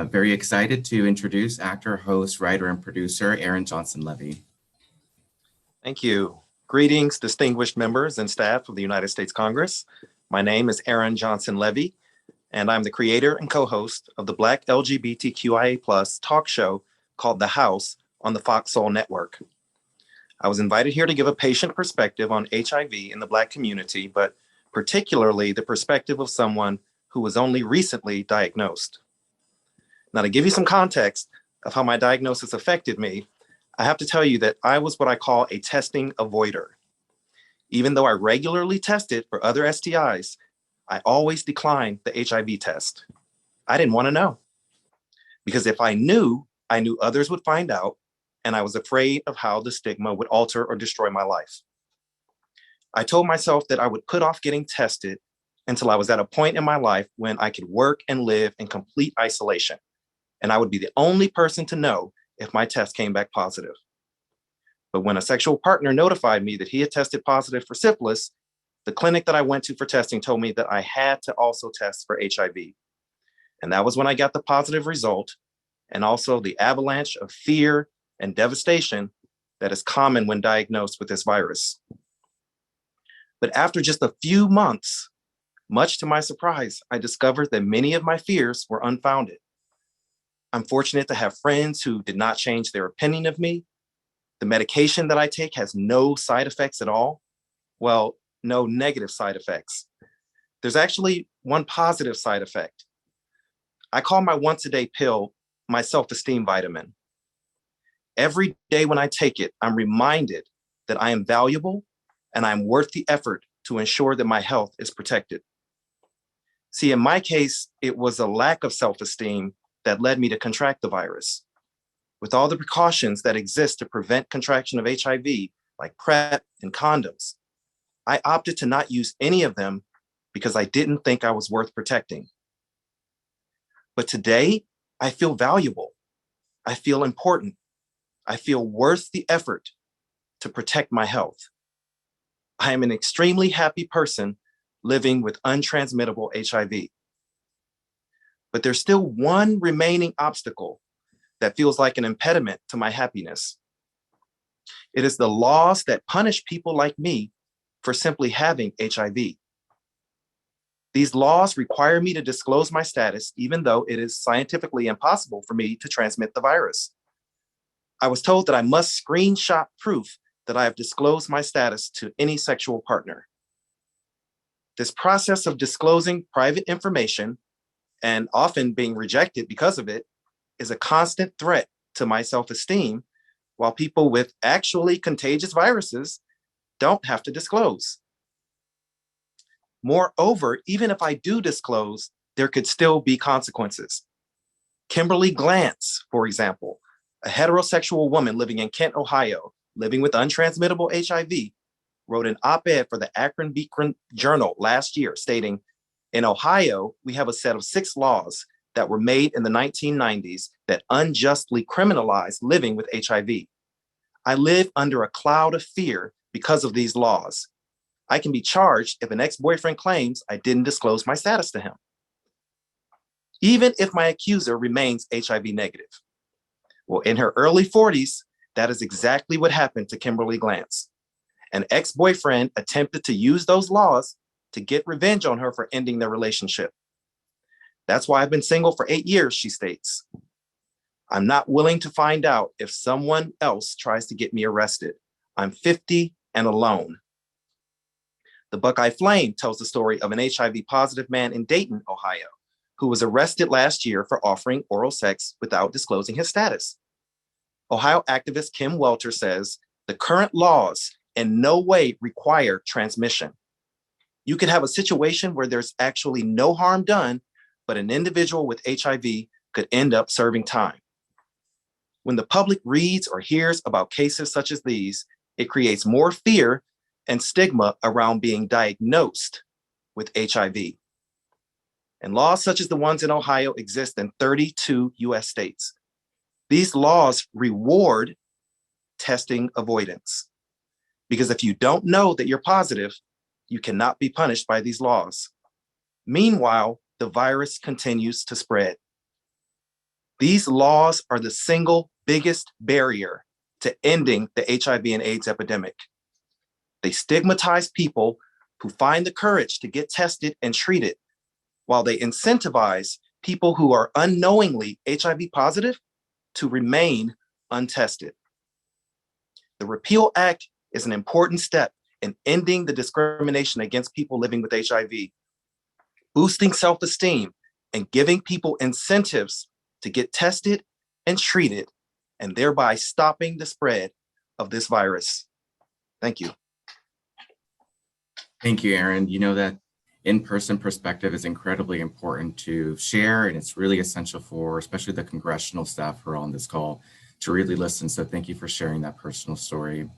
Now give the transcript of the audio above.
Very excited to introduce actor, host, writer, and producer Aaron Johnson Levy. Thank you. Greetings, distinguished members and staff of the United States Congress. My name is Aaron Johnson Levy, and I'm the creator and co-host of the Black LGBTQIA+ talk show called The House on the Fox Soul Network. I was invited here to give a patient perspective on HIV in the Black community, but particularly the perspective of someone who was only recently diagnosed. Now, to give you some context of how my diagnosis affected me, I have to tell you that I was what I call a testing avoider. Even though I regularly tested for other STIs, I always declined the HIV test. I didn't want to know. Because if I knew others would find out, and I was afraid of how the stigma would alter or destroy my life. I told myself that I would put off getting tested until I was at a point in my life when I could work and live in complete isolation, and I would be the only person to know if my test came back positive. But when a sexual partner notified me that he had tested positive for syphilis, the clinic that I went to for testing told me that I had to also test for HIV. And that was when I got the positive result, and also the avalanche of fear and devastation that is common when diagnosed with this virus. But after just a few months, much to my surprise, I discovered that many of my fears were unfounded. I'm fortunate to have friends who did not change their opinion of me. The medication that I take has no side effects at all. Well, no negative side effects. There's actually one positive side effect. I call my once-a-day pill my self-esteem vitamin. Every day when I take it, I'm reminded that I am valuable and I'm worth the effort to ensure that my health is protected. See, in my case, it was a lack of self-esteem that led me to contract the virus. With all the precautions that exist to prevent contraction of HIV, like PrEP and condoms, I opted to not use any of them because I didn't think I was worth protecting. But today, I feel valuable. I feel important. I feel worth the effort to protect my health. I am an extremely happy person living with untransmittable HIV. But there's still one remaining obstacle that feels like an impediment to my happiness. It is the laws that punish people like me for simply having HIV. These laws require me to disclose my status, even though it is scientifically impossible for me to transmit the virus. I was told that I must screenshot proof that I have disclosed my status to any sexual partner. This process of disclosing private information and often being rejected because of it is a constant threat to my self-esteem, while people with actually contagious viruses don't have to disclose. Moreover, even if I do disclose, there could still be consequences. Kimberly Glantz, for example, a heterosexual woman living in Kent, Ohio, living with untransmittable HIV, wrote an op-ed for the Akron Beacon Journal last year stating, in Ohio, we have a set of 6 laws that were made in the 1990s that unjustly criminalize living with HIV. I live under a cloud of fear because of these laws. I can be charged if an ex-boyfriend claims I didn't disclose my status to him, even if my accuser remains HIV negative. Well, in her early 40s, that is exactly what happened to Kimberly Glantz. An ex-boyfriend attempted to use those laws to get revenge on her for ending their relationship. That's why I've been single for 8 years, she states. I'm not willing to find out if someone else tries to get me arrested. I'm 50 and alone. The Buckeye Flame tells the story of an HIV positive man in Dayton, Ohio, who was arrested last year for offering oral sex without disclosing his status. Ohio activist Kim Welter says, the current laws in no way require transmission. You could have a situation where there's actually no harm done, but an individual with HIV could end up serving time. When the public reads or hears about cases such as these, it creates more fear and stigma around being diagnosed with HIV. And laws such as the ones in Ohio exist in 32 US states. These laws reward testing avoidance, because if you don't know that you're positive, you cannot be punished by these laws. Meanwhile, the virus continues to spread. These laws are the single biggest barrier to ending the HIV and AIDS epidemic. They stigmatize people who find the courage to get tested and treated, while they incentivize people who are unknowingly HIV positive to remain untested. The Repeal Act is an important step in ending the discrimination against people living with HIV, boosting self-esteem and giving people incentives to get tested and treated, and thereby stopping the spread of this virus. Thank you. Thank you, Aaron. You know that in-person perspective is incredibly important to share, and it's really essential for especially the congressional staff who are on this call to really listen. So thank you for sharing that personal story.